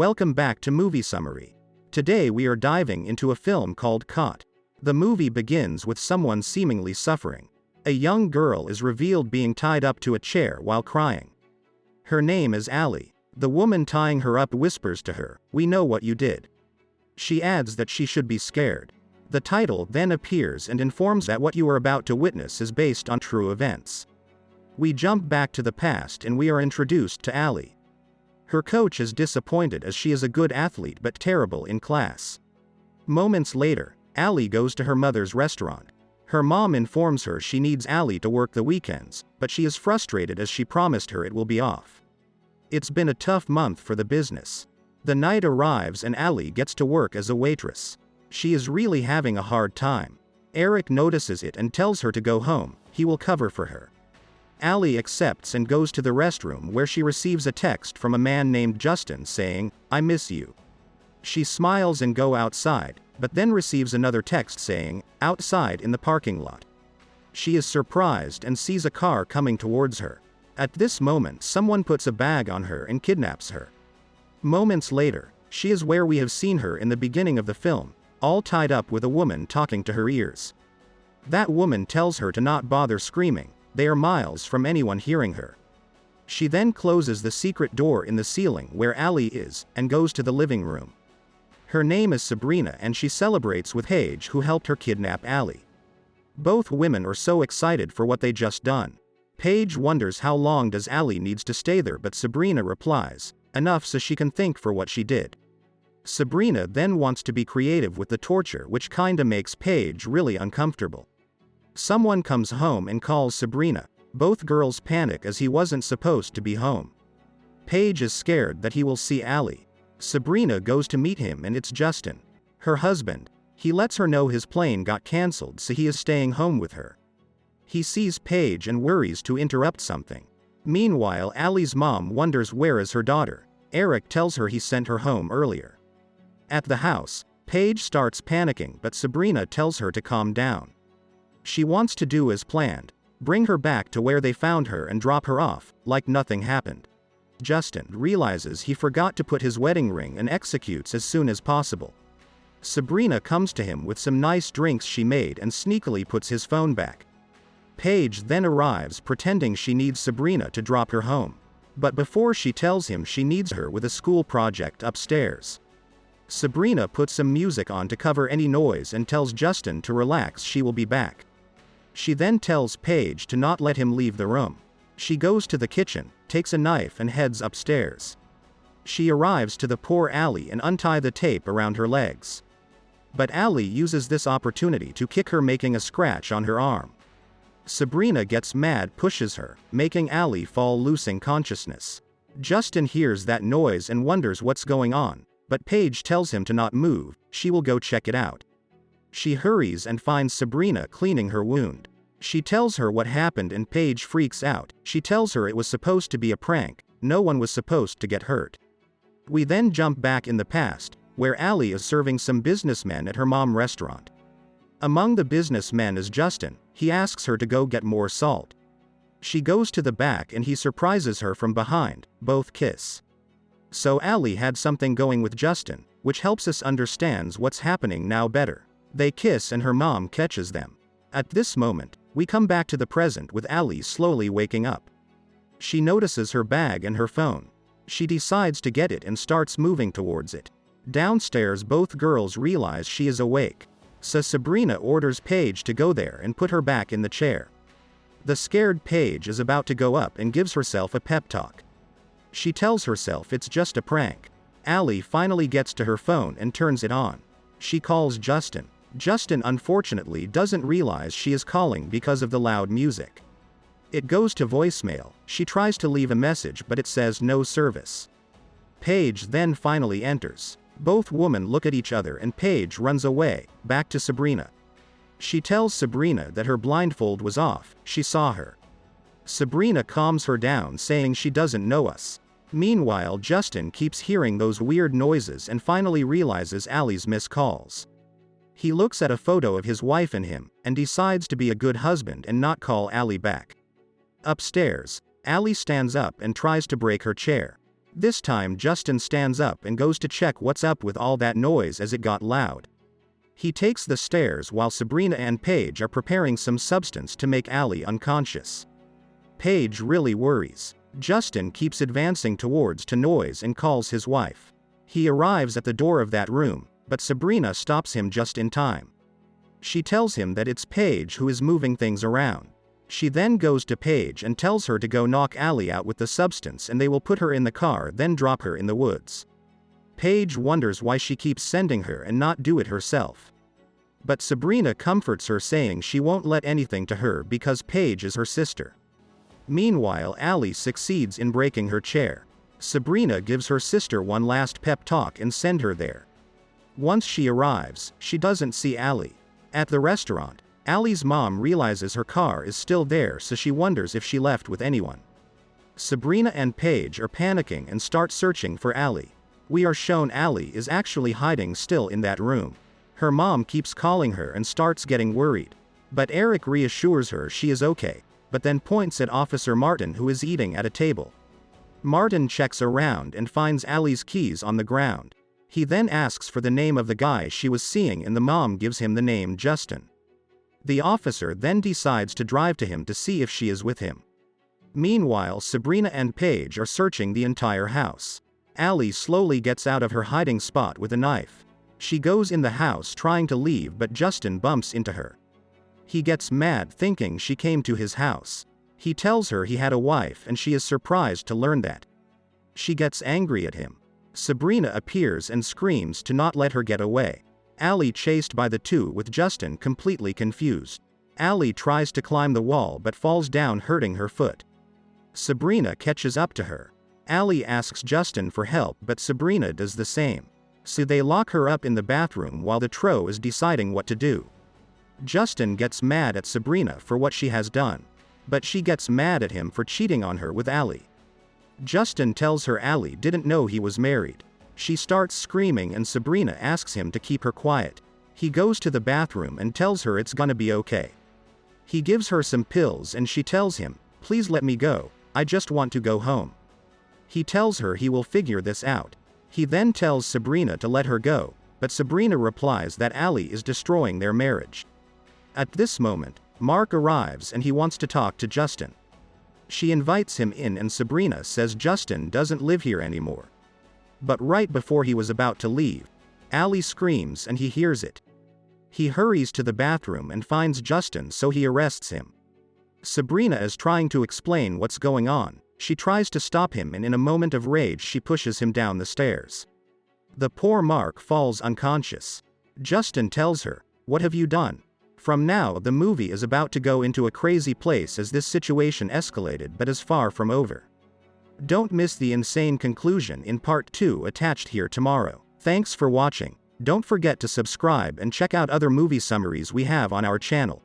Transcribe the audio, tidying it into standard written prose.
Welcome back to Movie Summary. Today we are diving into a film called Caught. The movie begins with someone seemingly suffering. A young girl is revealed being tied up to a chair while crying. Her name is Allie. The woman tying her up whispers to her, "We know what you did." She adds that she should be scared. The title then appears and informs that what you are about to witness is based on true events. We jump back to the past and we are introduced to Allie. Her coach is disappointed as she is a good athlete but terrible in class. Moments later, Allie goes to her mother's restaurant. Her mom informs her she needs Allie to work the weekends, but she is frustrated as she promised her it will be off. It's been a tough month for the business. The night arrives and Allie gets to work as a waitress. She is really having a hard time. Eric notices it and tells her to go home, he will cover for her. Allie accepts and goes to the restroom where she receives a text from a man named Justin saying, "I miss you." She smiles and goes outside, but then receives another text saying, "Outside in the parking lot." She is surprised and sees a car coming towards her. At this moment someone puts a bag on her and kidnaps her. Moments later, she is where we have seen her in the beginning of the film, all tied up with a woman talking to her ears. That woman tells her to not bother screaming. They are miles from anyone hearing her. She then closes the secret door in the ceiling where Allie is, and goes to the living room. Her name is Sabrina and she celebrates with Paige who helped her kidnap Allie. Both women are so excited for what they just done. Paige wonders how long does Allie needs to stay there, but Sabrina replies, "Enough so she can think for what she did." Sabrina then wants to be creative with the torture, which kinda makes Paige really uncomfortable. Someone comes home and calls Sabrina. Both girls panic as he wasn't supposed to be home. Paige is scared that he will see Allie. Sabrina goes to meet him and it's Justin, her husband. He lets her know his plane got cancelled so he is staying home with her. He sees Paige and worries to interrupt something. Meanwhile, Allie's mom wonders where is her daughter. Eric tells her he sent her home earlier. At the house, Paige starts panicking but Sabrina tells her to calm down. She wants to do as planned, bring her back to where they found her and drop her off, like nothing happened. Justin realizes he forgot to put his wedding ring and executes as soon as possible. Sabrina comes to him with some nice drinks she made and sneakily puts his phone back. Paige then arrives pretending she needs Sabrina to drop her home. But before she tells him she needs her with a school project upstairs. Sabrina puts some music on to cover any noise and tells Justin to relax, she will be back. She then tells Paige to not let him leave the room. She goes to the kitchen, takes a knife and heads upstairs. She arrives to the poor Allie and untie the tape around her legs. But Allie uses this opportunity to kick her, making a scratch on her arm. Sabrina gets mad, pushes her, making Allie fall, losing consciousness. Justin hears that noise and wonders what's going on, but Paige tells him to not move, she will go check it out. She hurries and finds Sabrina cleaning her wound. She tells her what happened and Paige freaks out. She tells her it was supposed to be a prank, no one was supposed to get hurt. We then jump back in the past, where Allie is serving some businessmen at her mom's restaurant. Among the businessmen is Justin. He asks her to go get more salt. She goes to the back and he surprises her from behind, both kiss. So Allie had something going with Justin, which helps us understands what's happening now better. They kiss and her mom catches them. At this moment, we come back to the present with Allie slowly waking up. She notices her bag and her phone. She decides to get it and starts moving towards it. Downstairs both girls realize she is awake. So Sabrina orders Paige to go there and put her back in the chair. The scared Paige is about to go up and gives herself a pep talk. She tells herself it's just a prank. Allie finally gets to her phone and turns it on. She calls Justin. Justin unfortunately doesn't realize she is calling because of the loud music. It goes to voicemail. She tries to leave a message but it says no service. Paige then finally enters. Both women look at each other and Paige runs away, back to Sabrina. She tells Sabrina that her blindfold was off, she saw her. Sabrina calms her down saying she doesn't know us. Meanwhile, Justin keeps hearing those weird noises and finally realizes Allie's missed calls. He looks at a photo of his wife and him, and decides to be a good husband and not call Allie back. Upstairs, Allie stands up and tries to break her chair. This time Justin stands up and goes to check what's up with all that noise as it got loud. He takes the stairs while Sabrina and Paige are preparing some substance to make Allie unconscious. Paige really worries. Justin keeps advancing towards to noise and calls his wife. He arrives at the door of that room, but Sabrina stops him just in time. She tells him that it's Paige who is moving things around. She then goes to Paige and tells her to go knock Allie out with the substance and they will put her in the car then drop her in the woods. Paige wonders why she keeps sending her and not do it herself. But Sabrina comforts her saying she won't let anything to her because Paige is her sister. Meanwhile, Allie succeeds in breaking her chair. Sabrina gives her sister one last pep talk and sends her there. Once she arrives, she doesn't see Allie. At the restaurant, Allie's mom realizes her car is still there, so she wonders if she left with anyone. Sabrina and Paige are panicking and start searching for Allie. We are shown Allie is actually hiding still in that room. Her mom keeps calling her and starts getting worried. But Eric reassures her she is okay, but then points at Officer Martin who is eating at a table. Martin checks around and finds Allie's keys on the ground. He then asks for the name of the guy she was seeing and the mom gives him the name Justin. The officer then decides to drive to him to see if she is with him. Meanwhile, Sabrina and Paige are searching the entire house. Allie slowly gets out of her hiding spot with a knife. She goes in the house trying to leave, but Justin bumps into her. He gets mad thinking she came to his house. He tells her he had a wife and she is surprised to learn that. She gets angry at him. Sabrina appears and screams to not let her get away. Allie chased by the two with Justin completely confused. Allie tries to climb the wall but falls down, hurting her foot. Sabrina catches up to her. Allie asks Justin for help but Sabrina does the same. So they lock her up in the bathroom while the trio is deciding what to do. Justin gets mad at Sabrina for what she has done. But she gets mad at him for cheating on her with Allie. Justin tells her Allie didn't know he was married. She starts screaming and Sabrina asks him to keep her quiet. He goes to the bathroom and tells her it's gonna be okay. He gives her some pills and she tells him, "Please let me go, I just want to go home." He tells her he will figure this out. He then tells Sabrina to let her go, but Sabrina replies that Allie is destroying their marriage. At this moment, Mark arrives and he wants to talk to Justin. She invites him in and Sabrina says Justin doesn't live here anymore. But right before he was about to leave, Allie screams and he hears it. He hurries to the bathroom and finds Justin, so he arrests him. Sabrina is trying to explain what's going on. She tries to stop him and in a moment of rage she pushes him down the stairs. The poor Mark falls unconscious. Justin tells her, "What have you done?" From now the movie is about to go into a crazy place as this situation escalated but is far from over. Don't miss the insane conclusion in part 2 attached here tomorrow. Thanks for watching. Don't forget to subscribe and check out other movie summaries we have on our channel.